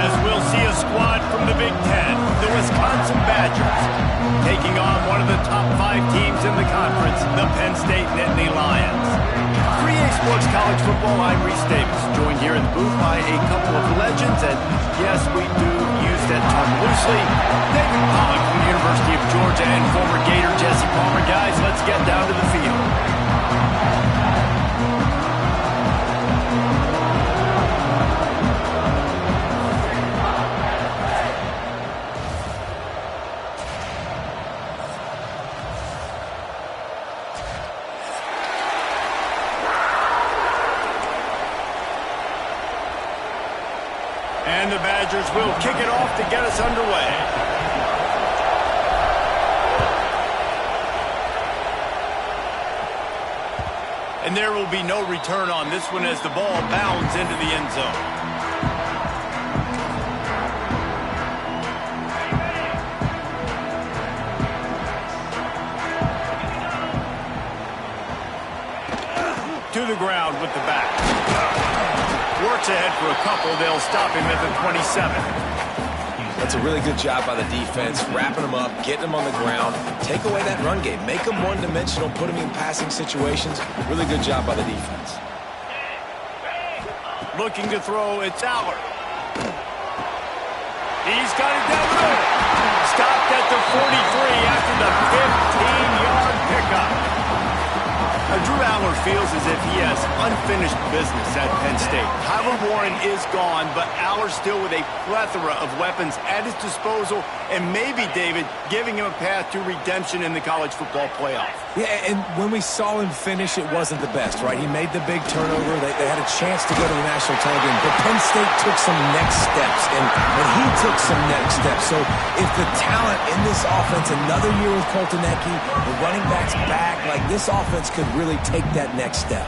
Yes, we'll see a squad from the Big Ten, the Wisconsin Badgers, taking on one of the top 5 teams in the conference, the Penn State Nittany Lions. 3A Sports College Football, I'm Reese Davis, joined here in the booth by a couple of legends, and yes, we do use that term loosely. David Pollock from the University of Georgia and former Gator Jesse Palmer. Guys, let's get down to the field. And the Badgers will kick it off to get us underway. And there will be no return on this one as the ball bounds into the end zone. To the ground with the back. Works ahead for a couple. They'll stop him at the 27. That's a really good job by the defense, wrapping them up, getting them on the ground. Take away that run game. Make them one-dimensional, put them in passing situations. Really good job by the defense. Looking to throw, it's Aller. He's got it down the middle. Stopped at the 43 after the 15-yard pickup. Drew Aller feels as if he has unfinished business at Penn State. Tyler Warren is gone, but Aller still with a plethora of weapons at his disposal, and maybe, David, giving him a path to redemption in the college football playoff. Yeah, and when we saw him finish, it wasn't the best, right? He made the big turnover. They had a chance to go to the national title game, but Penn State took some next steps, and he took some next steps. So if the talent in this offense, another year with Coltonecki, the running backs back, like this offense could really take that next step.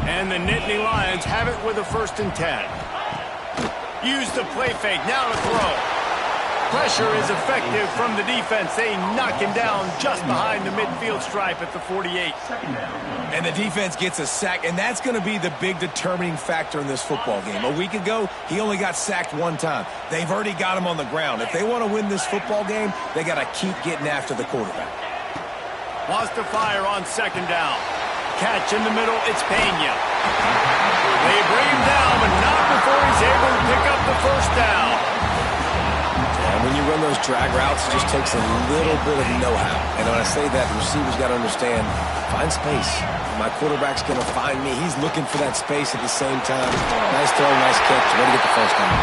And the Nittany Lions have it with a 1st and 10. Use the play fake, now to throw. Pressure is effective from the defense. They knock him down just behind the midfield stripe at the 48. And the defense gets a sack, and that's going to be the big determining factor in this football game. A week ago, he only got sacked 1 time. They've already got him on the ground. If they want to win this football game, they got to keep getting after the quarterback. Wants to fire on 2nd down. Catch in the middle, it's Pena. They bring him down, but not before he's able to pick up the 1st down. And when you run those drag routes, it just takes a little bit of know-how. And when I say that, the receiver's got to understand, find space. My quarterback's going to find me. He's looking for that space at the same time. Nice throw, nice catch. Ready to get the 1st down.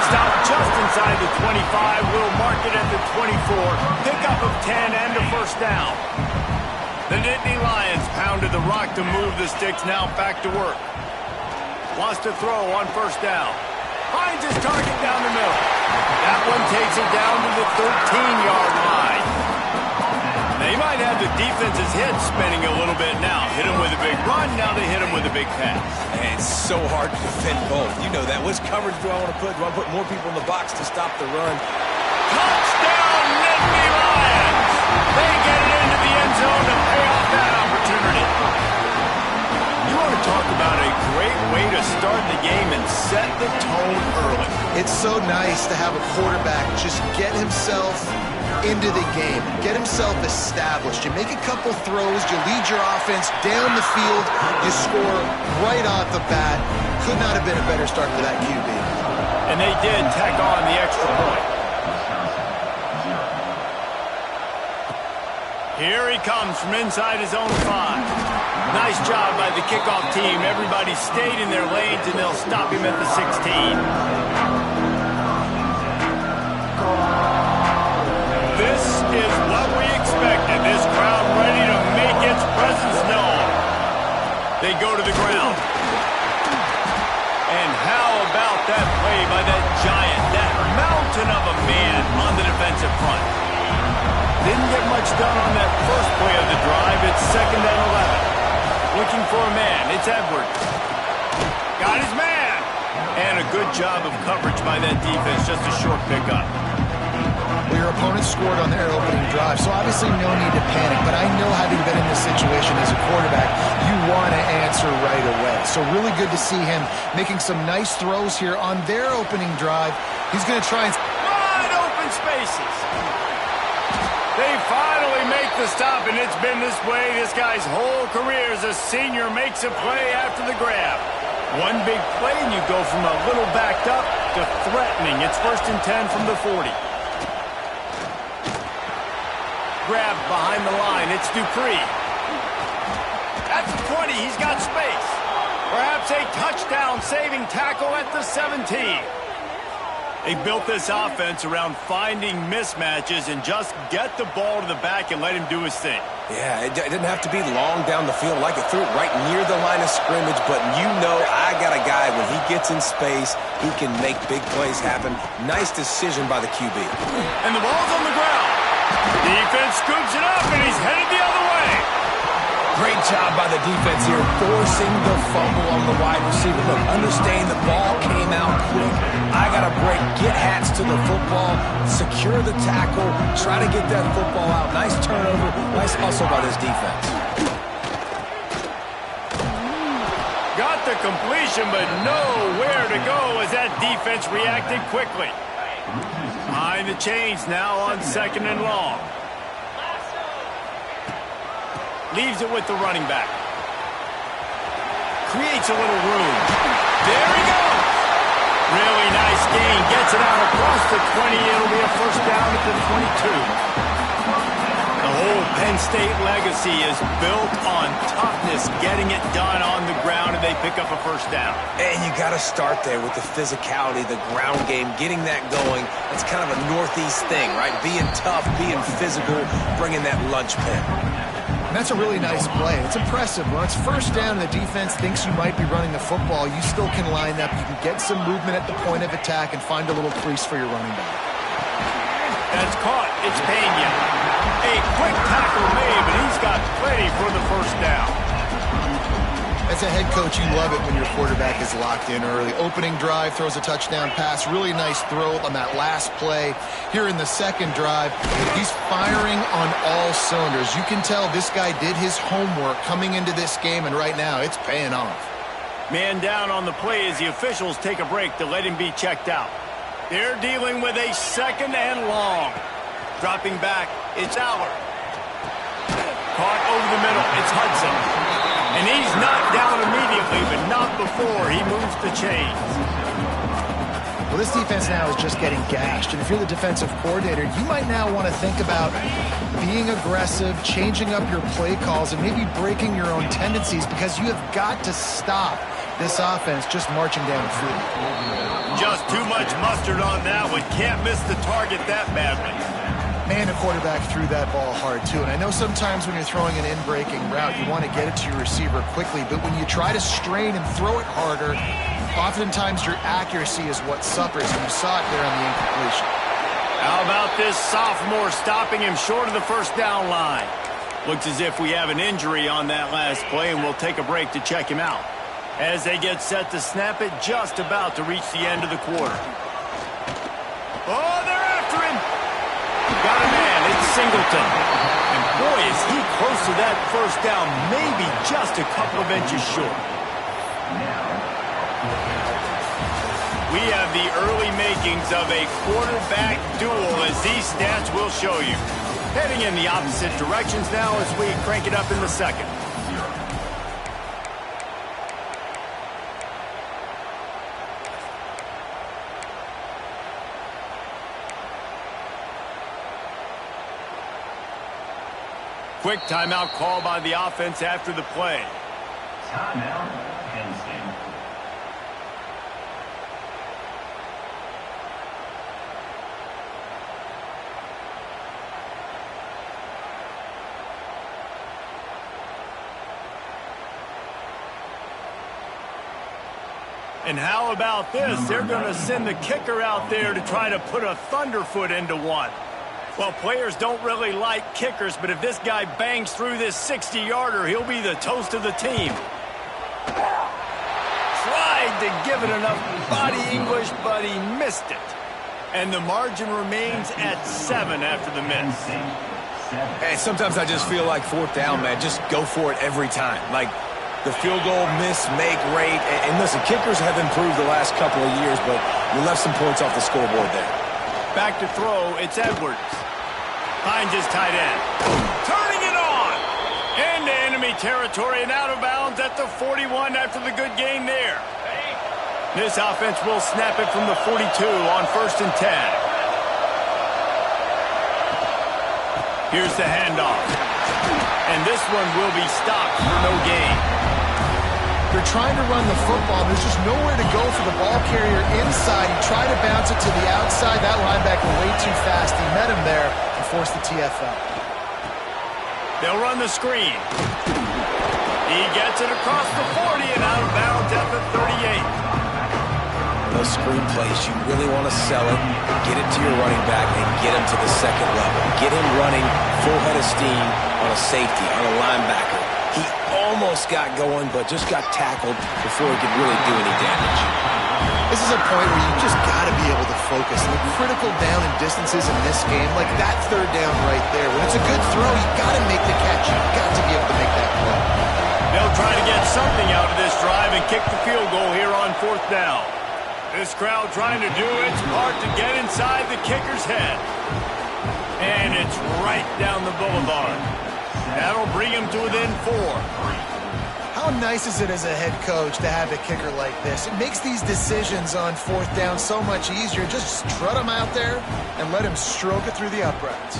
Stop just inside the 25. We'll mark it at the 24. Pickup of 10 and a 1st down. The Nittany Lions pounded the rock to move the sticks. Now back to work. Wants to throw on 1st down. Finds his target down the middle. That one takes it down to the 13-yard line. They might have the defense's head spinning a little bit now. Hit him with a big run, now they hit him with a big pass. And it's so hard to defend both. You know that. Which coverage do I want to put? Do I put more people in the box to stop the run? Touchdown, Nittany Lions! They get it into the end zone to pay off that opportunity. You want to talk about a great way to start the game and set the tone early. It's so nice to have a quarterback just get himself into the game, get himself established. You make a couple throws, you lead your offense down the field, you score right off the bat. Could not have been a better start for that QB. And they did tack on the extra point. Here he comes from inside his own 5. Nice job by the kickoff team. Everybody stayed in their lanes, and they'll stop him at the 16. This is what we expected. This crowd ready to make its presence known. They go to the ground. And how about that play by that giant, that mountain of a man on the defensive front? Didn't get much done on that first play of the drive. It's 2nd and 11. Looking for a man. It's Edwards. Got his man. And a good job of coverage by that defense. Just a short pickup. Well, your opponent scored on their opening drive, so obviously no need to panic. But I know, having been in this situation as a quarterback, you want to answer right away. So really good to see him making some nice throws here on their opening drive. He's going to try and... Wide open spaces. They finally make the stop, and it's been this way this guy's whole career as a senior. Makes a play after the grab. One big play, and you go from a little backed up to threatening. It's 1st and 10 from the 40. Grab behind the line. It's Dupree. At the 20, he's got space. Perhaps a touchdown-saving tackle at the 17. They built this offense around finding mismatches and just get the ball to the back and let him do his thing. Yeah, it didn't have to be long down the field. Like it threw it right near the line of scrimmage, but you know I got a guy, when he gets in space, he can make big plays happen. Nice decision by the QB. And the ball's on the ground. Defense scoops it up, and he's headed the other way. Great job by the defense here, forcing the fumble on the wide receiver. Look, understand the ball came out quick. I got to break, get hats to the football, secure the tackle, try to get that football out. Nice turnover, nice hustle by this defense. Got the completion, but nowhere to go as that defense reacted quickly. Behind the chains now on 2nd and long. Leaves it with the running back. Creates a little room. There he goes. Really nice gain. Gets it out across the 20. It'll be a 1st down at the 22. The whole Penn State legacy is built on toughness, getting it done on the ground, and they pick up a 1st down. And you got to start there with the physicality, the ground game, getting that going. That's kind of a Northeast thing, right? Being tough, being physical, bringing that lunch pin. And that's a really nice play. It's impressive. When it's 1st down and the defense thinks you might be running the football, you still can line up. You can get some movement at the point of attack and find a little crease for your running back. That's caught. It's Penn. A quick tackle made, but he's got plenty for the 1st down. As a head coach, you love it when your quarterback is locked in early. Opening drive, throws a touchdown pass. Really nice throw on that last play. Here in the 2nd drive, he's firing on all cylinders. You can tell this guy did his homework coming into this game, and right now it's paying off. Man down on the play as the officials take a break to let him be checked out. They're dealing with a 2nd and long. Dropping back, it's Allard. Caught over the middle, it's Hudson. And he's knocked down immediately, but not before he moves the chains. Well, this defense now is just getting gashed. And if you're the defensive coordinator, you might now want to think about being aggressive, changing up your play calls, and maybe breaking your own tendencies, because you have got to stop this offense just marching down the field. Just too much mustard on that one. Can't miss the target that badly. And the quarterback threw that ball hard, too. And I know sometimes when you're throwing an in-breaking route, you want to get it to your receiver quickly. But when you try to strain and throw it harder, oftentimes your accuracy is what suffers. And you saw it there on the incompletion. How about this sophomore stopping him short of the 1st down line? Looks as if we have an injury on that last play, and we'll take a break to check him out. As they get set to snap it, just about to reach the end of the quarter. Oh, they're after him. Got a man, it's Singleton. And boy, is he close to that 1st down, maybe just a couple of inches short. We have the early makings of a quarterback duel, as these stats will show you. Heading in the opposite directions now as we crank it up in the 2nd. Quick timeout call by the offense after the play. Timeout, Penn State. And how about this? They're going to send the kicker out there to try to put a thunderfoot into one. Well, players don't really like kickers, but if this guy bangs through this 60-yarder, he'll be the toast of the team. Tried to give it enough body English, but he missed it. And the margin remains at 7 after the miss. Hey, sometimes I just feel like fourth down, man. Just go for it every time. Like the field goal miss, make rate. And listen, kickers have improved the last couple of years, but you left some points off the scoreboard there. Back to throw, it's Edwards. Finds his tight end. Turning it on! Into enemy territory and out of bounds at the 41 after the good gain there. This offense will snap it from the 42 on 1st and 10. Here's the handoff. And this one will be stopped for no gain. They're trying to run the football. There's just nowhere to go for the ball carrier inside. He tried to bounce it to the outside. That linebacker way too fast. He met him there and forced the TFL. They'll run the screen. He gets it across the 40 and out of bounds at the 38. Those screen plays, you really want to sell it, get it to your running back, and get him to the second level. Get him running full head of steam on a safety, on a linebacker. He almost got going, but just got tackled before he could really do any damage. This is a point where you just got to be able to focus. And the critical down and distances in this game, like that third down right there, when it's a good throw, you got to make the catch. You've got to be able to make that play. They'll try to get something out of this drive and kick the field goal here on 4th down. This crowd trying to do its part to get inside the kicker's head. And it's right down the boulevard. That'll bring him to within 4. How nice is it as a head coach to have a kicker like this? It makes these decisions on 4th down so much easier. Just strut him out there and let him stroke it through the uprights.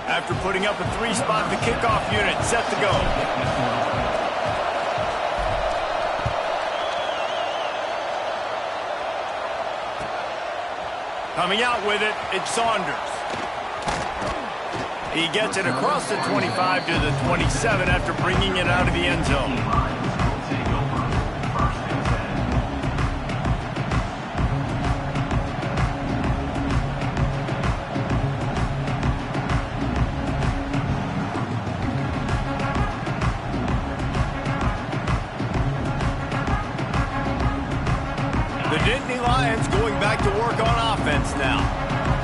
After putting up a 3-spot, the kickoff unit set to go. Coming out with it, it's Saunders. He gets it across the 25 to the 27 after bringing it out of the end zone. Going back to work on offense now.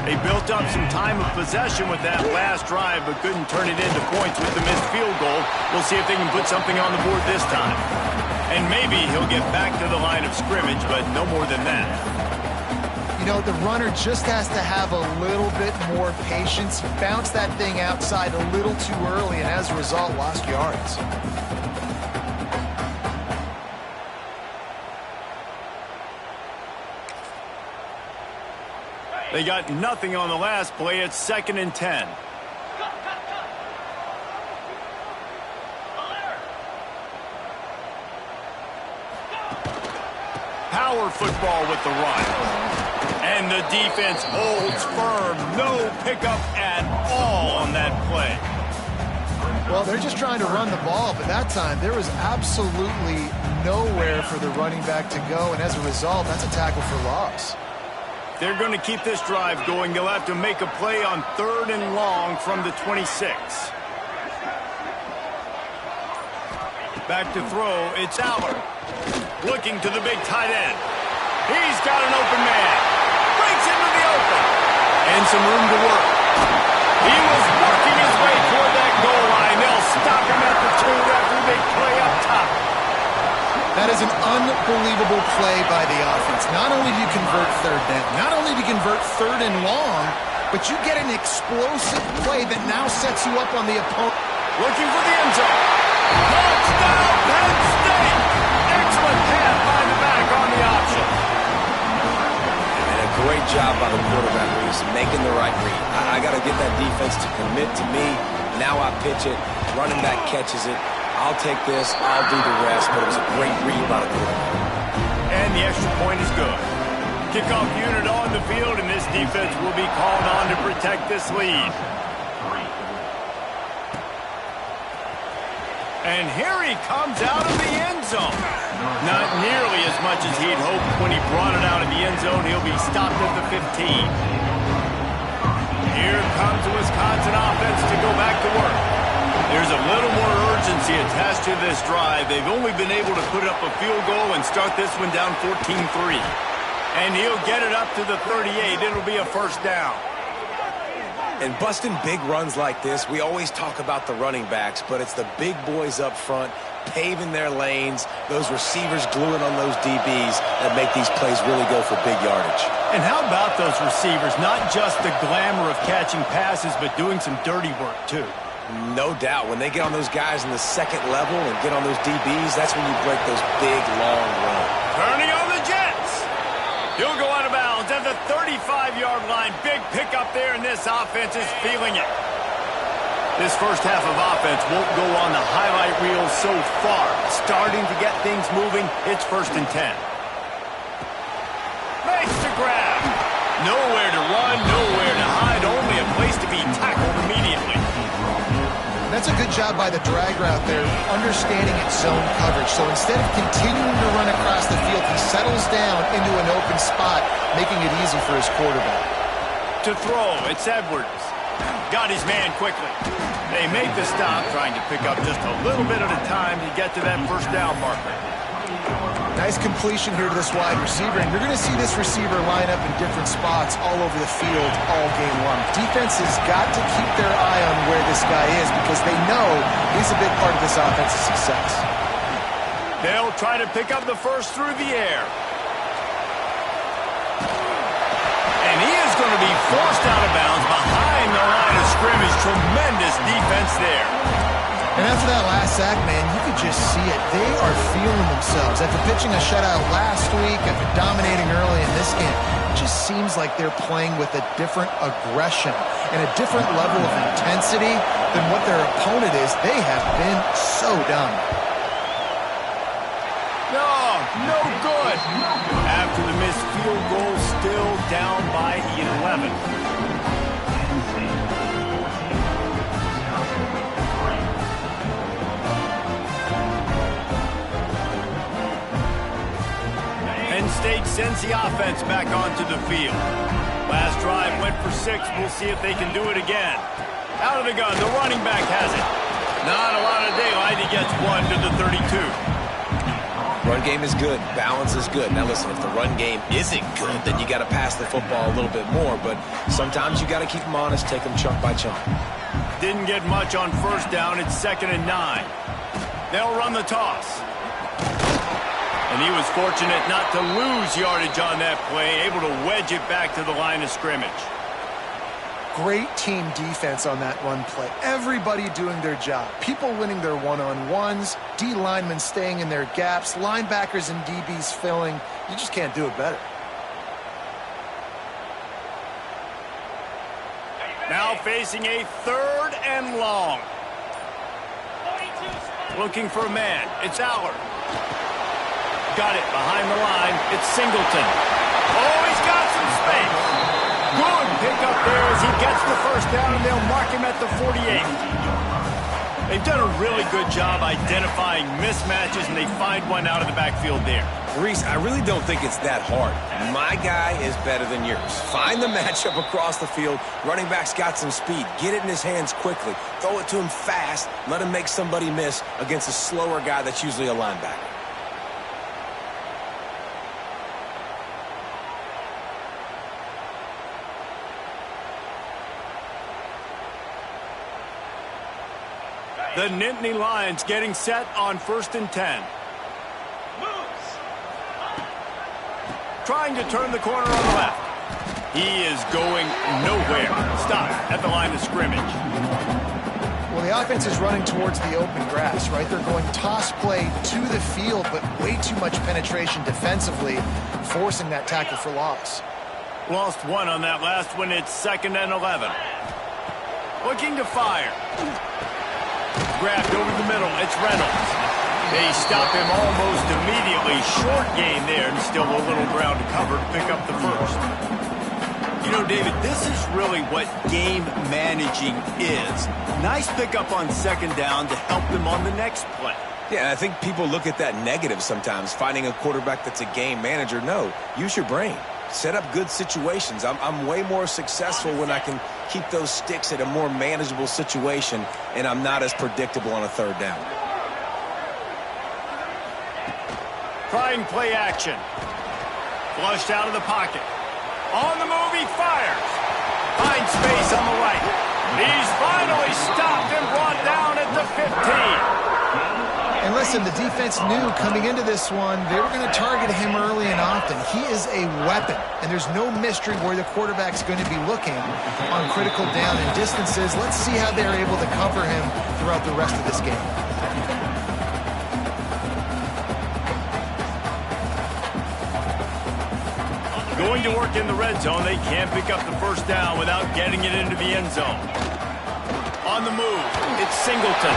They built up some time of possession with that last drive, but couldn't turn it into points with the missed field goal. We'll see if they can put something on the board this time. And maybe he'll get back to the line of scrimmage, but no more than that. You know, the runner just has to have a little bit more patience. He bounced that thing outside a little too early, and as a result, lost yards. They got nothing on the last play. It's 2nd and 10. Power football with the run. And the defense holds firm. No pickup at all on that play. Well, they're just trying to run the ball, but that time there was absolutely nowhere for the running back to go, and as a result, that's a tackle for loss. They're going to keep this drive going. They'll have to make a play on 3rd and long from the 26. Back to throw, it's Aller. Looking to the big tight end. He's got an open man. Breaks into the open. And some room to work. He was working his way toward that goal line. They'll stop him at the 2 after the big play up top. That is an unbelievable play by the offense. Not only do you convert 3rd down, not only do you convert 3rd and long, but you get an explosive play that now sets you up on the opponent. Looking for the end zone. Touchdown, Penn State! Excellent pass by the back on the option. And a great job by the quarterback. He's making the right read. I got to get that defense to commit to me. Now I pitch it. Running back catches it. I'll take this, I'll do the rest, but it was a great read by the quarterback. And the extra point is good. Kickoff unit on the field, and this defense will be called on to protect this lead. And here he comes out of the end zone. Not nearly as much as he'd hoped when he brought it out of the end zone. He'll be stopped at the 15. Here comes the Wisconsin offense to go back to work. There's a little more urgency attached to this drive. They've only been able to put up a field goal and start this one down 14-3. And he'll get it up to the 38. It'll be a first down. And busting big runs like this, we always talk about the running backs, but it's the big boys up front, paving their lanes, those receivers gluing on those DBs that make these plays really go for big yardage. And how about those receivers? Not just the glamour of catching passes, but doing some dirty work, too. No doubt. When they get on those guys in the second level and get on those DBs, that's when you break those big, long runs. Turning on the Jets. He'll go out of bounds at the 35-yard line. Big pickup there, and this offense is feeling it. This first half of offense won't go on the highlight reel so far. Starting to get things moving. It's 1st and 10. Makes the grab. Nowhere to run, nowhere to hide. Only a place to be tackled immediately. That's a good job by the drag route there, understanding its zone coverage. So instead of continuing to run across the field, he settles down into an open spot, making it easy for his quarterback. To throw, it's Edwards. Got his man quickly. They make the stop, trying to pick up just a little bit at a time to get to that first down marker. Nice completion here to this wide receiver, and you're going to see this receiver line up in different spots all over the field all game long. Defense has got to keep their eye on where this guy is because they know he's a big part of this offense's success. They'll try to pick up the first through the air. And he is going to be forced out of bounds behind the line of scrimmage. Tremendous defense there. And after that last sack, man, you could just see it. They are feeling themselves. After pitching a shutout last week, after dominating early in this game, it just seems like they're playing with a different aggression and a different level of intensity than what their opponent is. They have been so dominant. No good. After the missed field goal, still down by 11. Penn State sends the offense back onto the field. Last drive went for 6. We'll see if they can do it again. Out of the gun, the running back has it. Not a lot of daylight. He gets 1 to the 32. Run game is good. Balance is good. Now listen, if the run game isn't good, then you got to pass the football a little bit more. But sometimes you got to keep them honest, take them chunk by chunk. Didn't get much on first down. It's 2nd and 9. They'll run the toss. And he was fortunate not to lose yardage on that play, able to wedge it back to the line of scrimmage. Great team defense on that run play. Everybody doing their job. People winning their one-on-ones, D linemen staying in their gaps, linebackers and DBs filling. You just can't do it better. Now facing a 3rd and long. Looking for a man. It's Allard. Got it behind the line. It's Singleton. Oh, he's got some space. Good pickup there as he gets the first down, and they'll mark him at the 48. They've done a really good job identifying mismatches, and they find one out of the backfield there. Reese, I really don't think it's that hard. My guy is better than yours. Find the matchup across the field. Running back's got some speed. Get it in his hands quickly. Throw it to him fast. Let him make somebody miss against a slower guy that's usually a linebacker. The Nittany Lions getting set on 1st and 10. Trying to turn the corner on the left. He is going nowhere. Stop at the line of scrimmage. Well, the offense is running towards the open grass, right? They're going toss play to the field, but way too much penetration defensively, forcing that tackle for loss. Lost 1 on that last one. It's 2nd and 11. Looking to fire. Grabbed over the middle. It's Reynolds. They stop him almost immediately. Short gain there, and still a little ground to cover to pick up the first. You know, David, this is really what game managing is. Nice pickup on 2nd down to help them on the next play. Yeah, I think people look at that negative sometimes, finding a quarterback that's a game manager. No, use your brain. set up good situations. I'm way more successful when I can keep those sticks at a more manageable situation, and I'm not as predictable on a third down. Trying play action. Flushed out of the pocket. On the move, he fires. Finds space on the right. He's finally stopped and brought down at the 15. And listen, the defense knew coming into this one, they were going to target him early and often. He is a weapon, and there's no mystery where the quarterback's going to be looking on critical down and distances. Let's see how they're able to cover him throughout the rest of this game. Going to work in the red zone, they can't pick up the first down without getting it into the end zone. On the move, it's Singleton.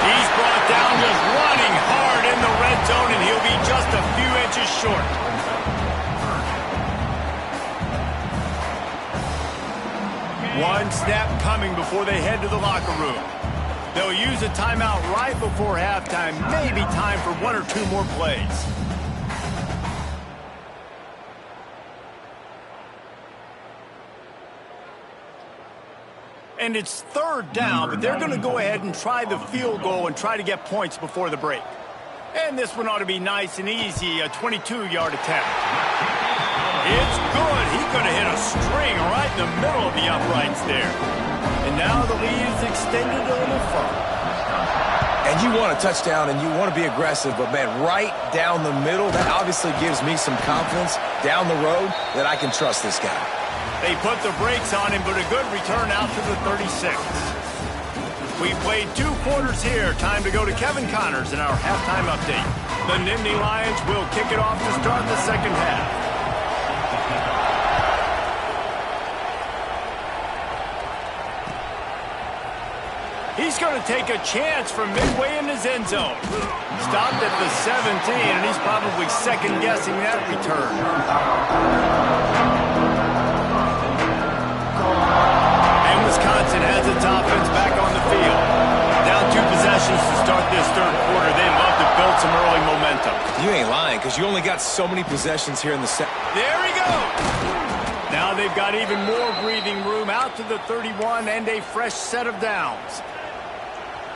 He's brought down just running hard in the red zone, and he'll be just a few inches short. One snap coming before they head to the locker room. They'll use a timeout right before halftime, maybe time for one or two more plays. And it's third down, but they're going to go ahead and try the field goal and try to get points before the break. And this one ought to be nice and easy, a 22-yard attempt. It's good. He could have hit a string right in the middle of the uprights there. And now the lead is extended a little further. And you want a touchdown and you want to be aggressive, but, man, right down the middle, that obviously gives me some confidence down the road that I can trust this guy. They put the brakes on him, but a good return out to the 36. We played 2 quarters here. Time to go to Kevin Connors in our halftime update. The Nittany Lions will kick it off to start the second half. He's going to take a chance from midway in his end zone. Stopped at the 17, and he's probably second-guessing that return. Wisconsin has its offense back on the field. Down 2 possessions to start this third quarter. They'd love to build some early momentum. You ain't lying, because you only got so many possessions here in the second. There he goes. Now they've got even more breathing room out to the 31 and a fresh set of downs.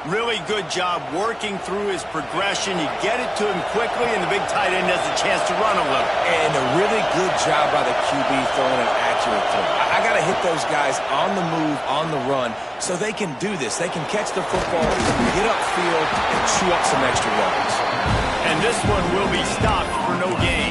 Really good job working through his progression. You get it to him quickly, and the big tight end has a chance to run a little. And a really good job by the QB throwing an accurate throw. I got to hit those guys on the move, on the run, so they can do this. They can catch the football, get upfield, and chew up some extra yards. And this one will be stopped for no gain.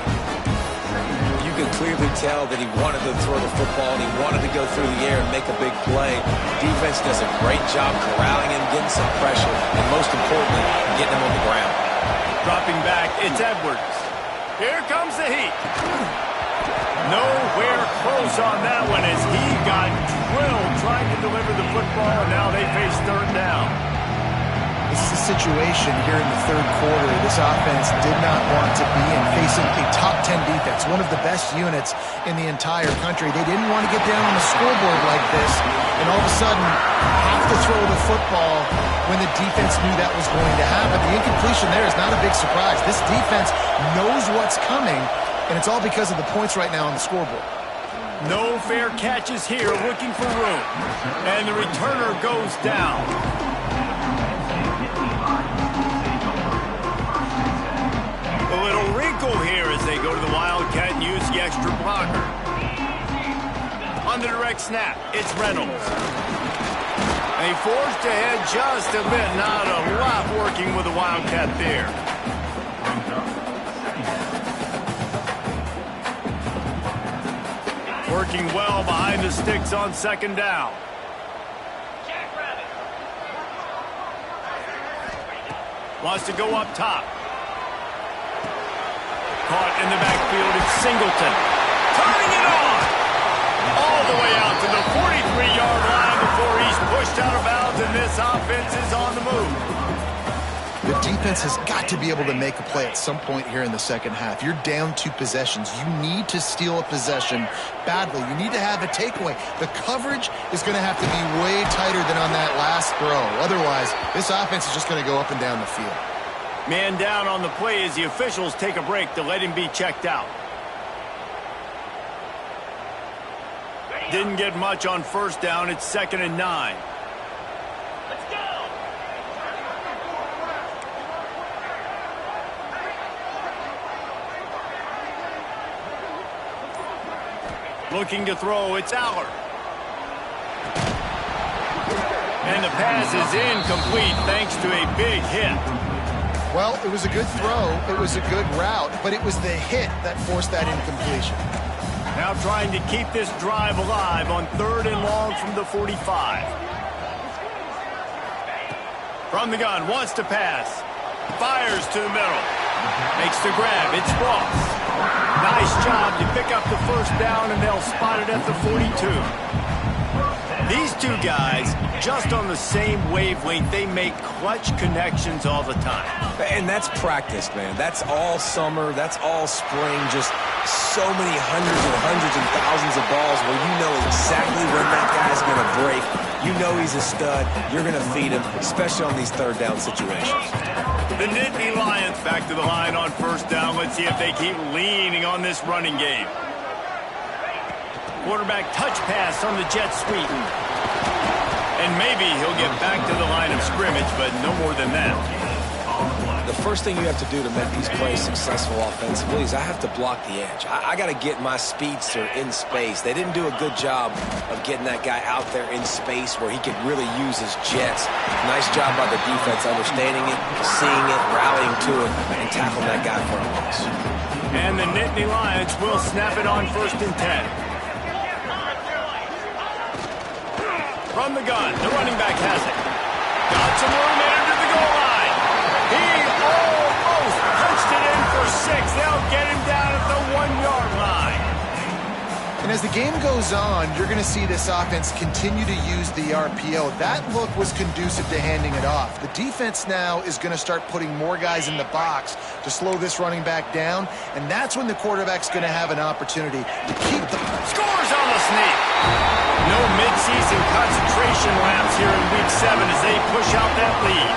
You can clearly tell that he wanted to throw the football and he wanted to go through the air and make a big play. Defense does a great job corralling him, getting some pressure, and most importantly, getting him on the ground. Dropping back, it's Edwards. Here comes the heat. Nowhere close on that one as he got drilled trying to deliver the football, and now they face third down. This is a situation here in the third quarter this offense did not want to be in, facing a top 10 defense, one of the best units in the entire country. They didn't want to get down on the scoreboard like this and all of a sudden have to throw the football when the defense knew that was going to happen. The incompletion there is not a big surprise. This defense knows what's coming, and it's all because of the points right now on the scoreboard. No fair catches here, looking for room. And the returner goes down. A little wrinkle here as they go to the Wildcat and use the extra blocker. On the direct snap, it's Reynolds. They forced ahead just a bit, not a lot working with the Wildcat there. Working well behind the sticks on second down. Wants to go up top. Caught in the backfield, it's Singleton. Turning it on! All the way out to the 43-yard line before he's pushed out of bounds, and this offense is on the move. The defense has got to be able to make a play at some point here in the second half. You're down 2 possessions. You need to steal a possession badly. You need to have a takeaway. The coverage is going to have to be way tighter than on that last throw. Otherwise, this offense is just going to go up and down the field. Man down on the play as the officials take a break to let him be checked out. Didn't get much on first down. It's 2nd and 9. Let's go. Looking to throw, it's Aller. And the pass is incomplete thanks to a big hit. Well, it was a good throw, it was a good route, but it was the hit that forced that incompletion. Now trying to keep this drive alive on 3rd and long from the 45. From the gun, wants to pass. Fires to the middle. Makes the grab, it's Ross. Nice job to pick up the first down, and they'll spot it at the 42. These two guys, just on the same wavelength, they make clutch connections all the time. And that's practice, man. That's all summer. That's all spring. Just so many hundreds and thousands of balls where you know exactly when that guy's going to break. You know he's a stud. You're going to feed him, especially on these 3rd down situations. The Nittany Lions back to the line on first down. Let's see if they keep leaning on this running game. Quarterback touch pass on the jet sweep. And maybe he'll get back to the line of scrimmage, but no more than that. The first thing you have to do to make these plays successful offensively is I have to block the edge. I got to get my speedster in space. They didn't do a good job of getting that guy out there in space where he could really use his jets. Nice job by the defense understanding it, seeing it, rallying to it, and tackling that guy for a loss. And the Nittany Lions will snap it on 1st and 10. From the gun, the running back has it. Got some room into the goal line. He almost punched it in for 6. They'll get him down at the 1-yard line. And as the game goes on, you're going to see this offense continue to use the RPO. That look was conducive to handing it off. The defense now is going to start putting more guys in the box to slow this running back down, and that's when the quarterback's going to have an opportunity to keep the... Scores on the sneak. No midseason concentration laps here in Week 7 as they push out that lead.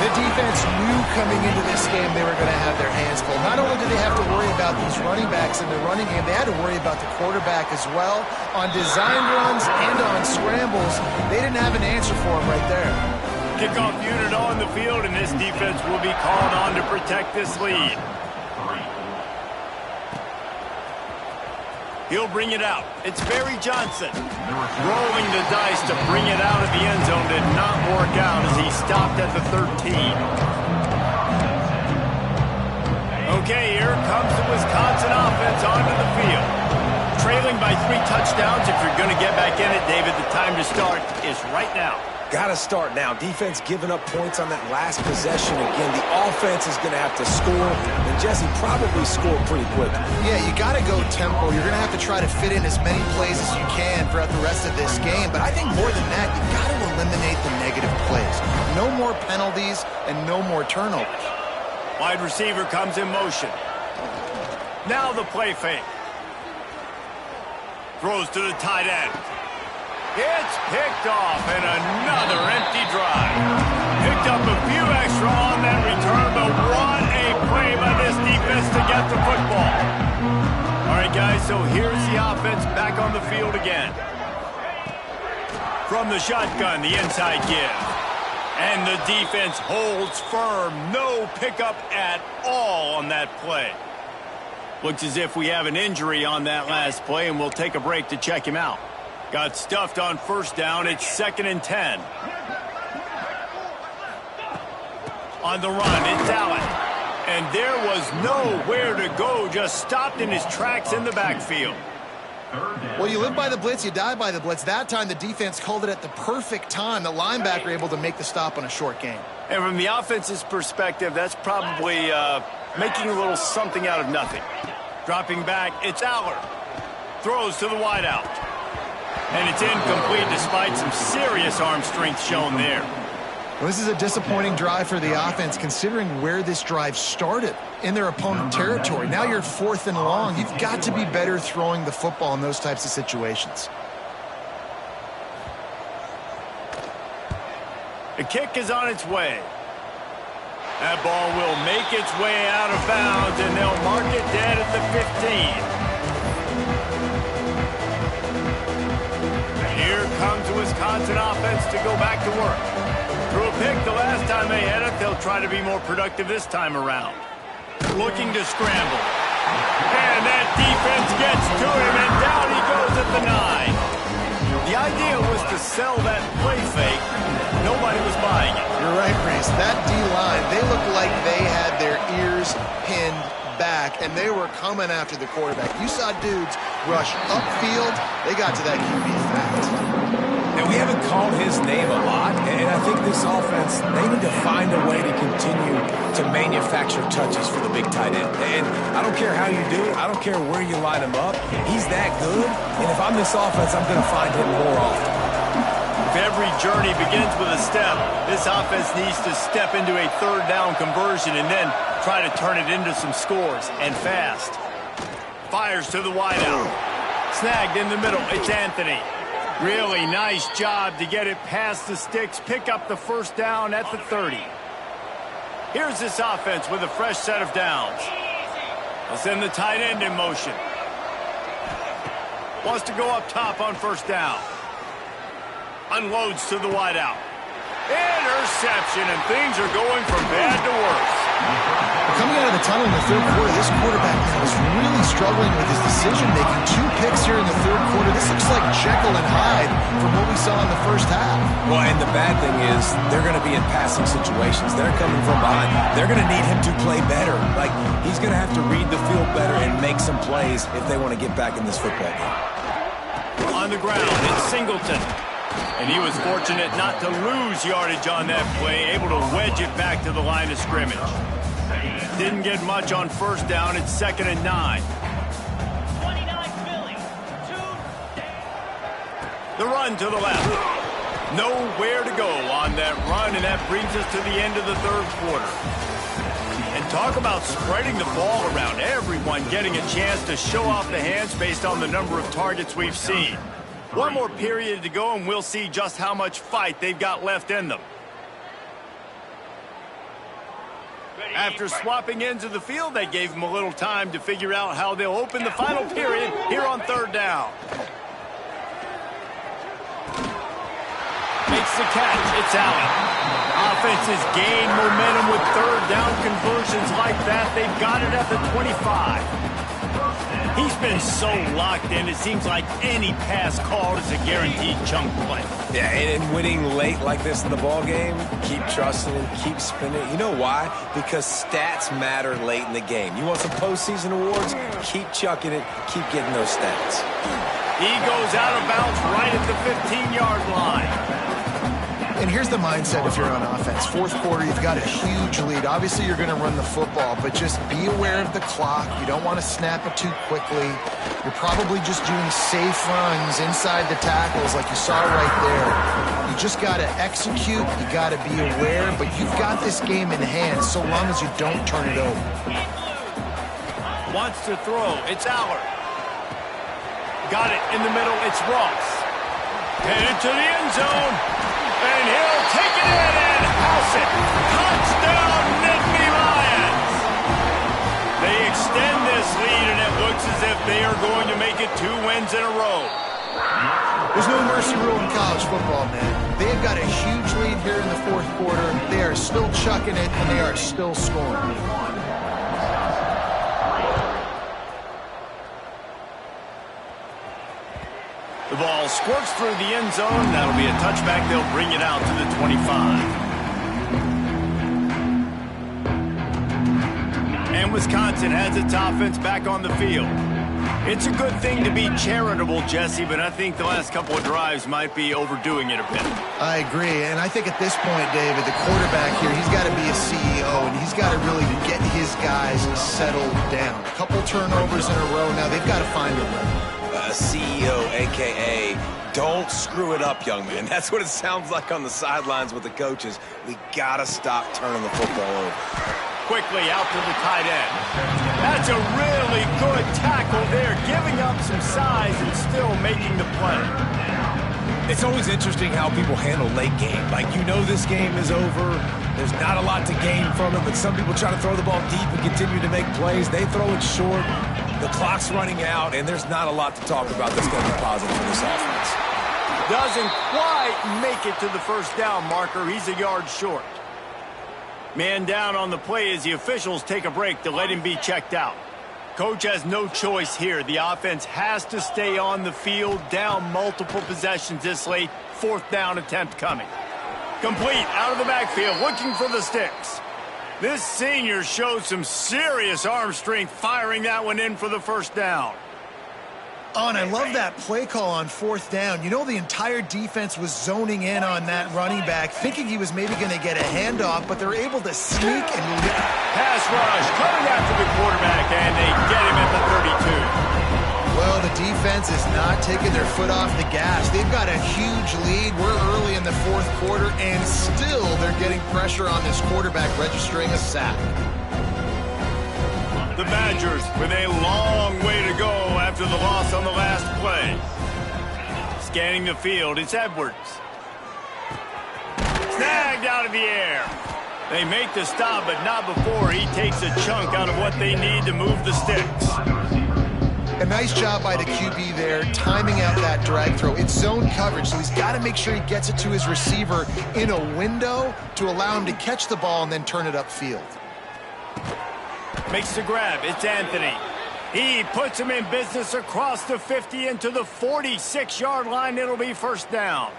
The defense knew coming into this game they were going to have their hands full. Not only did they have to worry about these running backs in the running game, they had to worry about the quarterback as well. On design runs and on scrambles, they didn't have an answer for him right there. Kickoff unit on the field, and this defense will be called on to protect this lead. He'll bring it out. It's Barry Johnson. Rolling the dice to bring it out of the end zone did not work out as he stopped at the 13. Okay, here comes the Wisconsin offense onto the field. Trailing by 3 touchdowns. If you're going to get back in it, David, the time to start is right now. Got to start now. Defense giving up points on that last possession. Again, the offense is going to have to score, and Jesse probably scored pretty quick. Yeah, you got to go tempo. You're going to have to try to fit in as many plays as you can throughout the rest of this game. But I think more than that, you got to eliminate the negative plays. No more penalties and no more turnovers. Wide receiver comes in motion. Now the play fake. Throws to the tight end. It's picked off, and another empty drive. Picked up a few extra on that return, but what a play by this defense to get the football. All right, guys, so here's the offense back on the field again. From the shotgun, the inside give. And the defense holds firm. No pickup at all on that play. Looks as if we have an injury on that last play, and we'll take a break to check him out. Got stuffed on first down. It's 2nd and 10. On the run, it's Allen. And there was nowhere to go. Just stopped in his tracks in the backfield. Well, you live by the blitz, you die by the blitz. That time, the defense called it at the perfect time. The linebacker able to make the stop on a short gain. And from the offense's perspective, that's probably making a little something out of nothing. Dropping back, it's Aller. Throws to the wideout. And it's incomplete despite some serious arm strength shown there. Well, this is a disappointing drive for the offense considering where this drive started in their opponent territory. Now you're 4th and long. You've got to be better throwing the football in those types of situations. The kick is on its way. That ball will make its way out of bounds, and they'll mark it dead at the 15. Wisconsin offense to go back to work. Threw a pick the last time they had it. They'll try to be more productive this time around. Looking to scramble. And that defense gets to him, and down he goes at the 9. The idea was to sell that play fake. Nobody was buying it. You're right, Reese. That D-line, they looked like they had their ears pinned back, and they were coming after the quarterback. You saw dudes rush upfield. They got to that QB fast. And we haven't called his name a lot, and I think this offense, they need to find a way to continue to manufacture touches for the big tight end. And I don't care how you do it. I don't care where you line him up. He's that good, and if I'm this offense, I'm going to find him more often. If every journey begins with a step, this offense needs to step into a third down conversion and then try to turn it into some scores, and fast. Fires to the wideout. Snagged in the middle. It's Anthony. Really nice job to get it past the sticks, pick up the first down at the 30. Here's this offense with a fresh set of downs. They'll send the tight end in motion. Wants to go up top on first down. Unloads to the wideout. Interception, and things are going from bad to worse. Coming out of the tunnel in the third quarter, this quarterback was really struggling with his decision-making. 2 picks here in the third quarter. This looks like Jekyll and Hyde from what we saw in the first half. Well, and the bad thing is they're going to be in passing situations. They're coming from behind. They're going to need him to play better. Like, he's going to have to read the field better and make some plays if they want to get back in this football game. On the ground, it's Singleton. And he was fortunate not to lose yardage on that play, able to wedge it back to the line of scrimmage. Didn't get much on first down. It's 2nd and 9. 29 Philly. 2 The run to the left. Nowhere to go on that run, and that brings us to the end of the third quarter. And talk about spreading the ball around. Everyone getting a chance to show off the hands based on the number of targets we've seen. One more period to go, and we'll see just how much fight they've got left in them. After swapping ends of the field, they gave them a little time to figure out how they'll open the final period here on third down. Makes the catch. It's Allen. Offenses gain momentum with third down conversions like that. They've got it at the 25. He's been so locked in, it seems like any pass called is a guaranteed chunk play. Yeah, and winning late like this in the ball game, keep trusting him, keep spinning. You know why? Because stats matter late in the game. You want some postseason awards? Keep chucking it, keep getting those stats. He goes out of bounds right at the 15-yard line. And here's the mindset if you're on offense. Fourth quarter, you've got a huge lead. Obviously, you're going to run the football, but just be aware of the clock. You don't want to snap it too quickly. You're probably just doing safe runs inside the tackles like you saw right there. You just got to execute. You got to be aware, but you've got this game in hand so long as you don't turn it over. Wants to throw. It's Aller. Got it in the middle. It's Ross. Headed to the end zone. And he'll take it in and house it. Touchdown, Nittany Lions. They extend this lead, and it looks as if they are going to make it 2 wins in a row. There's no mercy rule in college football, man. They've got a huge lead here in the fourth quarter. They are still chucking it, and they are still scoring. The ball squirts through the end zone. That'll be a touchback. They'll bring it out to the 25. And Wisconsin has its offense back on the field. It's a good thing to be charitable, Jesse, but I think the last couple of drives might be overdoing it a bit. I agree, and I think at this point, David, the quarterback here, he's got to be a CEO, and he's got to really get his guys settled down. A couple turnovers in a row. Now they've got to find a rhythm. CEO, a.k.a. don't screw it up, young man. That's what it sounds like on the sidelines with the coaches. We got to stop turning the football over. Quickly out to the tight end. That's a really good tackle there, giving up some size and still making the play. It's always interesting how people handle late game. Like, you know this game is over. There's not a lot to gain from it, but some people try to throw the ball deep and continue to make plays. They throw it short. The clock's running out, and there's not a lot to talk about that's going to be positive for this offense. Doesn't quite make it to the first down marker. He's a yard short. Man down on the play as the officials take a break to let him be checked out. Coach has no choice here. The offense has to stay on the field, down multiple possessions this late. Fourth down attempt coming. Complete out of the backfield, looking for the sticks. This senior showed some serious arm strength firing that one in for the first down. Oh, and I love that play call on fourth down. You know, the entire defense was zoning in on that running back, thinking he was maybe going to get a handoff, but they're able to sneak and pass rush coming after the quarterback, and they get him at the 32. Well, the defense is not taking their foot off the gas. They've got a huge lead. We're early in the fourth quarter, and still they're getting pressure on this quarterback, registering a sack. The Badgers with a long way to go after the loss on the last play. Scanning the field, it's Edwards. Snagged out of the air. They make the stop, but not before he takes a chunk out of what they need to move the sticks. A nice job by the QB there, timing out that drag throw. It's zone coverage, so he's got to make sure he gets it to his receiver in a window to allow him to catch the ball and then turn it upfield. Makes the grab. It's Anthony. He puts him in business across the 50 into the 46-yard line. It'll be first down.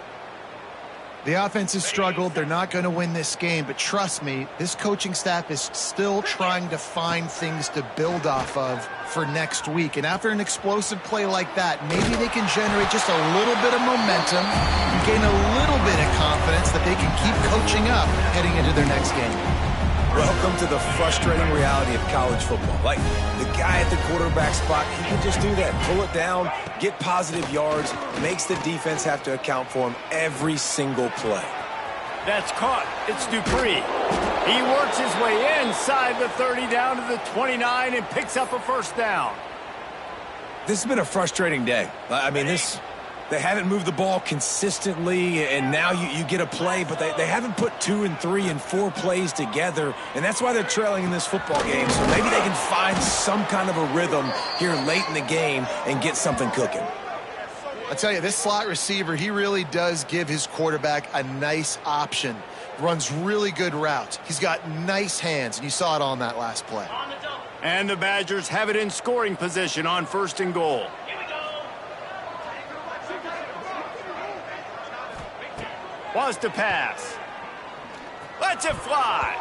The offense has struggled. They're not going to win this game, but trust me, this coaching staff is still trying to find things to build off of for next week. And after an explosive play like that, maybe they can generate just a little bit of momentum and gain a little bit of confidence that they can keep coaching up heading into their next game. Welcome to the frustrating reality of college football. Like, the guy at the quarterback spot, he can just do that. Pull it down, get positive yards, makes the defense have to account for him every single play. That's caught. It's Dupree. He works his way inside the 30 down to the 29 and picks up a first down. This has been a frustrating day. I mean, they haven't moved the ball consistently, and now you get a play, but they haven't put 2 and 3 and 4 plays together, and that's why they're trailing in this football game. So maybe they can find some kind of a rhythm here late in the game and get something cooking. I tell you, this slot receiver, he really does give his quarterback a nice option. Runs really good routes. He's got nice hands, and you saw it on that last play. And the Badgers have it in scoring position on first and goal. Wants to pass. Lets it fly.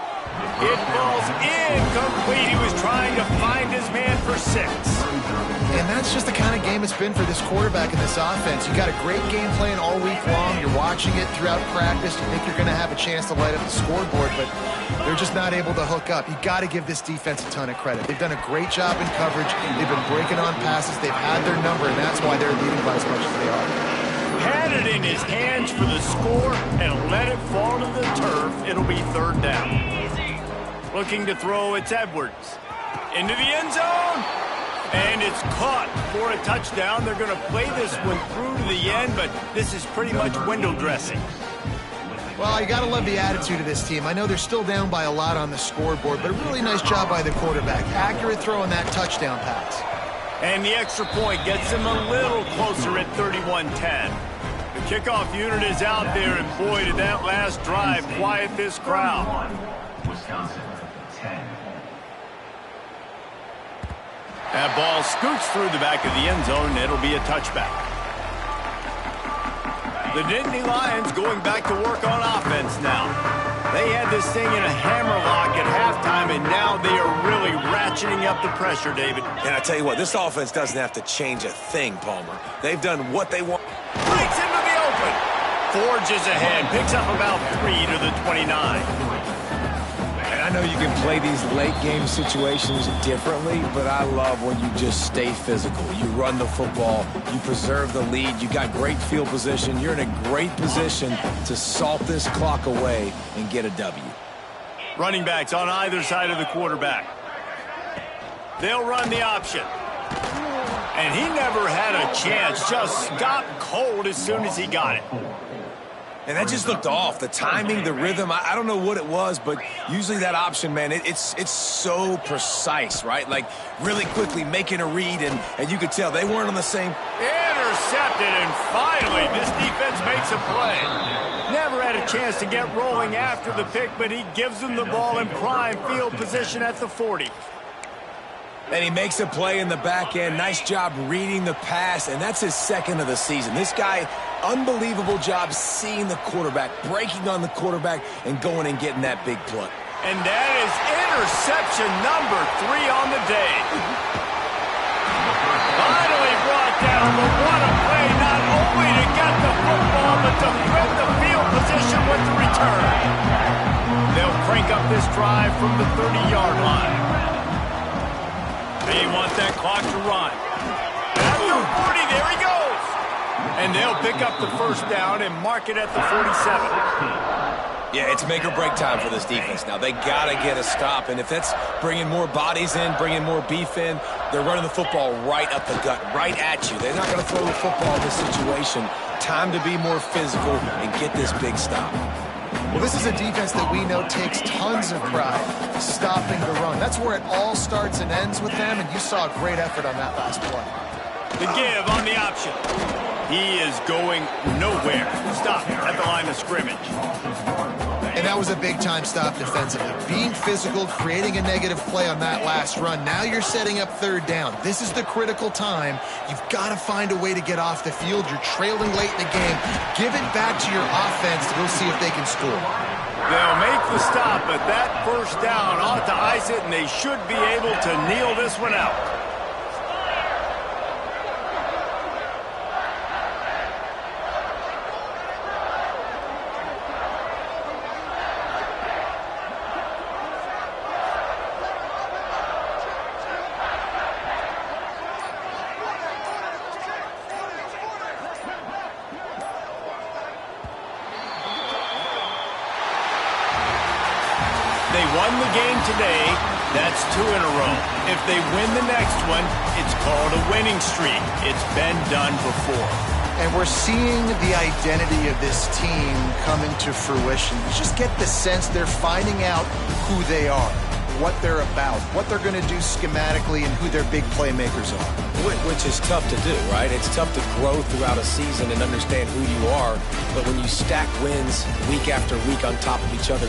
It falls incomplete. He was trying to find his man for 6. And that's just the kind of game it's been for this quarterback in this offense. You got a great game plan all week long. You're watching it throughout practice. You think you're going to have a chance to light up the scoreboard, but they're just not able to hook up. You got to give this defense a ton of credit. They've done a great job in coverage. They've been breaking on passes. They've had their number, and that's why they're leading by as much as they are. Had it in his hands for the score and let it fall to the turf. It'll be third down. Looking to throw, it's Edwards. Into the end zone. And it's caught for a touchdown. They're going to play this one through to the end, but this is pretty much window dressing. Well, you got to love the attitude of this team. I know they're still down by a lot on the scoreboard, but a really nice job by the quarterback. Accurate throw on that touchdown pass. And the extra point gets them a little closer at 31-10. The kickoff unit is out there, and boy, did that last drive quiet this crowd. That ball scoots through the back of the end zone, and it'll be a touchback. The Nittany Lions going back to work on offense now. They had this thing in a hammerlock at halftime, and now they are really ratcheting up the pressure, David. And I tell you what, this offense doesn't have to change a thing, Palmer. They've done what they want. Breaks into the open. Forges ahead, picks up about 3 to the 29. And I know you can play these late-game situations differently, but I love when you just stay physical. You run the football, you preserve the lead, you got great field position, you're in a great position to salt this clock away and get a W. Running backs on either side of the quarterback. They'll run the option. And he never had a chance, just stopped cold as soon as he got it. And that just looked off. The timing, the rhythm, I don't know what it was, but usually that option, man, it's so precise, right? Like really quickly making a read, and you could tell they weren't on the same. Intercepted intercepted, and finally, this defense makes a play. Never had a chance to get rolling after the pick, but he gives them the ball in prime field position at the 40. And he makes a play in the back end. Nice job reading the pass, and that's his second of the season. This guy, unbelievable job seeing the quarterback, breaking on the quarterback, and going and getting that big play. And that is interception number 3 on the day. Finally brought down, but what a play, not only to get the football, but to flip the field position with the return. They'll crank up this drive from the 30-yard line. They want that clock to run. After 40, there he goes. And they'll pick up the first down and mark it at the 47. Yeah, it's make or break time for this defense. Now, they got to get a stop, and if that's bringing more bodies in, bringing more beef in, they're running the football right up the gut, right at you. They're not going to throw the football in this situation. Time to be more physical and get this big stop. Well, this is a defense that we know takes tons of pride stopping the run. That's where it all starts and ends with them, and you saw a great effort on that last play. The give on the option. He is going nowhere. Stop at the line of scrimmage. And that was a big-time stop defensively. Being physical, creating a negative play on that last run. Now you're setting up third down. This is the critical time. You've got to find a way to get off the field. You're trailing late in the game. Give it back to your offense to go see if they can score. They'll make the stop, but that first down ought to ice it, and they should be able to kneel this one out. They won the game today. That's 2 in a row. If they win the next one, it's called a winning streak. It's been done before. And we're seeing the identity of this team come into fruition. You just get the sense they're finding out who they are, what they're about, what they're going to do schematically, and who their big playmakers are. Which is tough to do, right? It's tough to grow throughout a season and understand who you are. But when you stack wins week after week on top of each other,